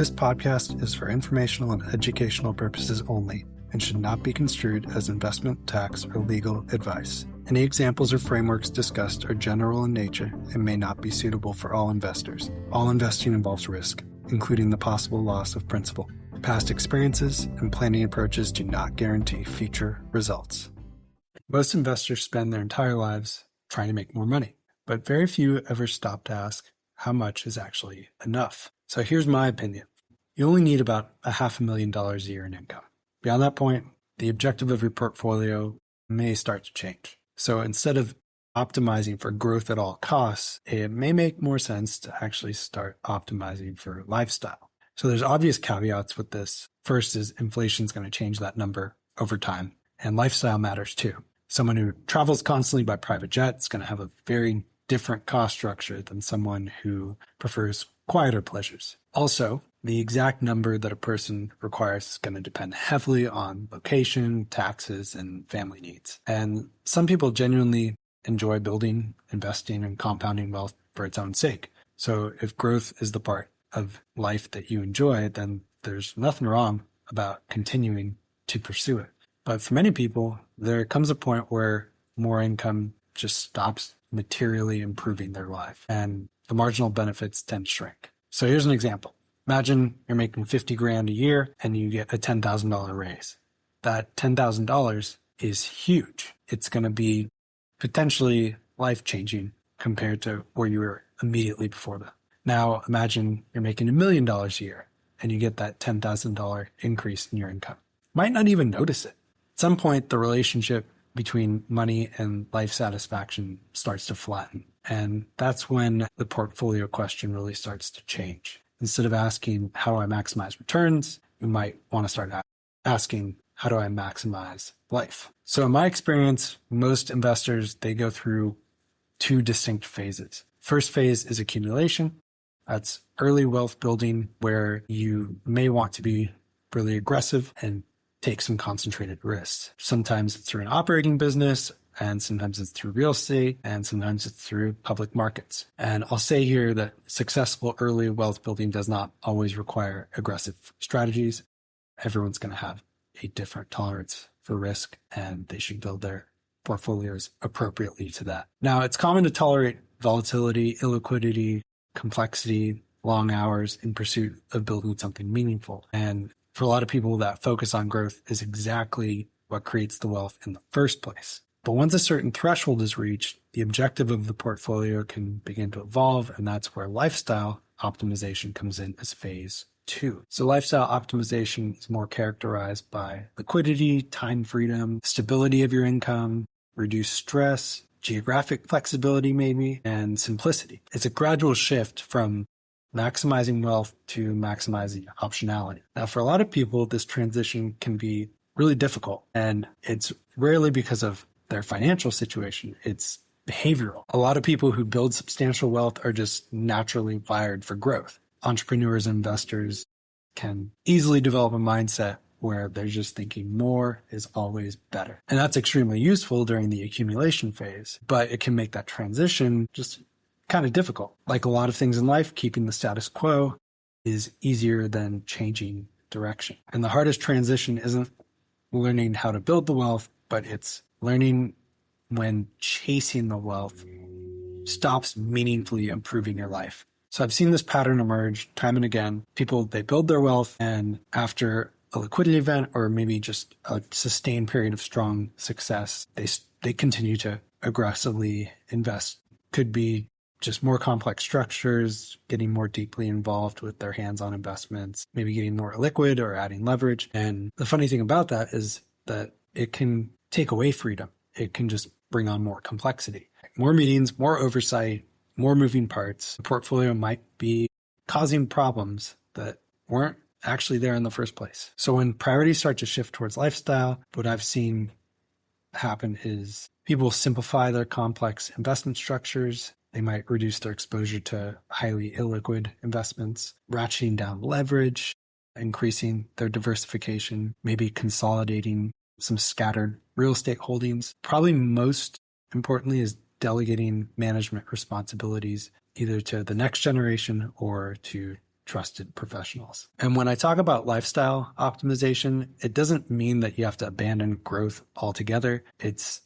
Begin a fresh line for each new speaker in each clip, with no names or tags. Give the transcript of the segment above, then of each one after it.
This podcast is for informational and educational purposes only and should not be construed as investment, tax, or legal advice. Any examples or frameworks discussed are general in nature and may not be suitable for all investors. All investing involves risk, including the possible loss of principal. Past experiences and planning approaches do not guarantee future results. Most investors spend their entire lives trying to make more money, but very few ever stop to ask how much is actually enough. So here's my opinion. You only need about $500,000 a year in income. Beyond that point, the objective of your portfolio may start to change. So instead of optimizing for growth at all costs, it may make more sense to actually start optimizing for lifestyle. So there's obvious caveats with this. First is inflation is going to change that number over time, and lifestyle matters too. Someone who travels constantly by private jet is going to have a very different cost structure than someone who prefers quieter pleasures. Also, the exact number that a person requires is going to depend heavily on location, taxes, and family needs. And some people genuinely enjoy building, investing, and compounding wealth for its own sake. So if growth is the part of life that you enjoy, then there's nothing wrong about continuing to pursue it. But for many people, there comes a point where more income just stops materially improving their life, and the marginal benefits tend to shrink. So here's an example. Imagine you're making $50,000 a year and you get a $10,000 raise. That $10,000 is huge. It's going to be potentially life-changing compared to where you were immediately before that. Now imagine you're making $1 million a year and you get that $10,000 increase in your income. Might not even notice it. At some point, the relationship between money and life satisfaction starts to flatten. And that's when the portfolio question really starts to change. Instead of asking, how do I maximize returns? You might want to start asking, how do I maximize life? So in my experience, most investors, they go through two distinct phases. First phase is accumulation. That's early wealth building, where you may want to be really aggressive and take some concentrated risks. Sometimes it's through an operating business, and sometimes it's through real estate, and sometimes it's through public markets. And I'll say here that successful early wealth building does not always require aggressive strategies. Everyone's going to have a different tolerance for risk, and they should build their portfolios appropriately to that. Now, it's common to tolerate volatility, illiquidity, complexity, long hours in pursuit of building something meaningful. And for a lot of people, that focus on growth is exactly what creates the wealth in the first place. But once a certain threshold is reached, the objective of the portfolio can begin to evolve, and that's where lifestyle optimization comes in as phase 2. So lifestyle optimization is more characterized by liquidity, time freedom, stability of your income, reduced stress, geographic flexibility maybe, and simplicity. It's a gradual shift from maximizing wealth to maximizing optionality. Now, for a lot of people, this transition can be really difficult, and it's rarely because of their financial situation. It's behavioral. A lot of people who build substantial wealth are just naturally wired for growth. Entrepreneurs and investors can easily develop a mindset where they're just thinking more is always better. And that's extremely useful during the accumulation phase, but it can make that transition just kind of difficult. Like a lot of things in life, keeping the status quo is easier than changing direction. And the hardest transition isn't learning how to build the wealth, but it's learning when chasing the wealth stops meaningfully improving your life. So I've seen this pattern emerge time and again. People, they build their wealth, and after a liquidity event or maybe just a sustained period of strong success, they continue to aggressively invest. Could be just more complex structures, getting more deeply involved with their hands-on investments, maybe getting more liquid or adding leverage. And the funny thing about that is that it can take away freedom. It can just bring on more complexity. More meetings, more oversight, more moving parts. The portfolio might be causing problems that weren't actually there in the first place. So when priorities start to shift towards lifestyle, what I've seen happen is people simplify their complex investment structures. They might reduce their exposure to highly illiquid investments, ratcheting down leverage, increasing their diversification, maybe consolidating some scattered real estate holdings. Probably most importantly is delegating management responsibilities either to the next generation or to trusted professionals. And when I talk about lifestyle optimization, it doesn't mean that you have to abandon growth altogether. It's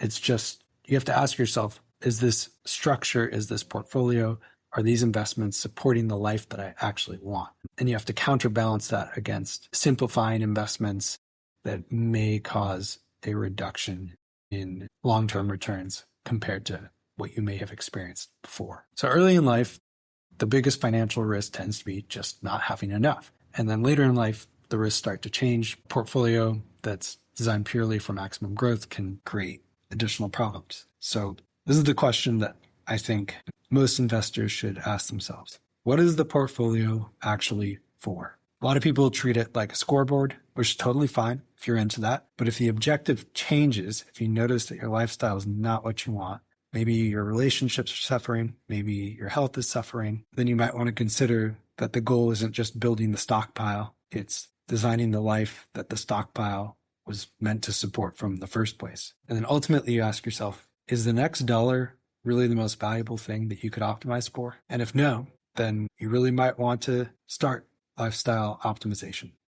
just, you have to ask yourself, is this structure, is this portfolio, are these investments supporting the life that I actually want? And you have to counterbalance that against simplifying investments that may cause a reduction in long-term returns compared to what you may have experienced before. So early in life, the biggest financial risk tends to be just not having enough. And then later in life, the risks start to change. Portfolio that's designed purely for maximum growth can create additional problems. So this is the question that I think most investors should ask themselves. What is the portfolio actually for? A lot of people treat it like a scoreboard, which is totally fine if you're into that. But if the objective changes, if you notice that your lifestyle is not what you want, maybe your relationships are suffering, maybe your health is suffering, then you might want to consider that the goal isn't just building the stockpile, it's designing the life that the stockpile was meant to support from the first place. And then ultimately you ask yourself, is the next dollar really the most valuable thing that you could optimize for? And if no, then you really might want to start lifestyle optimization.